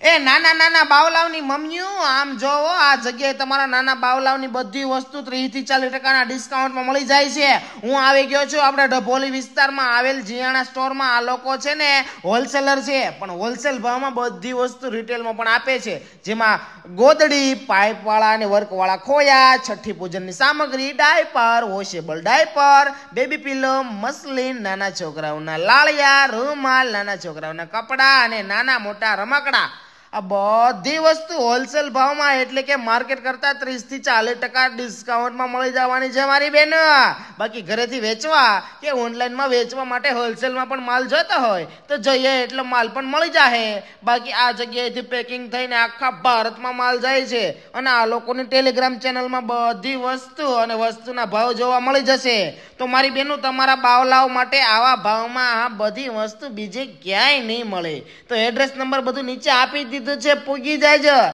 એ નાના નાના બાવલાવની મમ્મીઓ આમ જોવો આ જગ્યાએ તમારા નાના બાવલાવની બધી વસ્તુ 30 થી 40% ડિસ્કાઉન્ટમાં મળી જાય છે. હું આવી ગયો છું આપણે ડભોલી વિસ્તારમાં આવેલ જીયાણા સ્ટોરમાં. આ લોકો છે ને હોલસેલર છે, પણ હોલસેલ ભાવમાં બધી વસ્તુ રિટેલમાં પણ આપે છે, જેમાં ગોદડી, પાઇપવાળા અને વર્કવાળા ખોયા, છઠ્ઠી પૂજનની સામગ્રી, diaper, washable diaper, baby pillow, muslin, નાના છોકરાઓના લાળિયા, રૂમાલ, નાના છોકરાઓના કપડા અને નાના મોટા રમકડા. આ બધી વસ્તુ હોલસેલ ભાવમાં એટલે કે માર્કેટ કરતા 30 થી 40% ડિસ્કાઉન્ટમાં મળી જવાની છે મારી બેન. બાકી ઘરેથી વેચવા કે ઓનલાઈનમાં વેચવા માટે હોલસેલમાં પણ માલ જોતો હોય તો જોઈએ એટલો માલ પણ મળી જાય. બાકી આ જગ્યાએથી પેકિંગ થઈને આખા ભારતમાં માલ જાય છે અને આ લોકોની ટેલિગ્રામ ચેનલમાં બધી વસ્તુ અને વસ્તુના ભાવ જોવા મળી જશે. તો મારી બેનો તમારા બાવલાઓ માટે આવા ભાવમાં આ બધી વસ્તુ બીજે ક્યાંય નહીં મળે. તો એડ્રેસ નંબર બધું નીચે આપી દીધું છે, પૂગી જાય.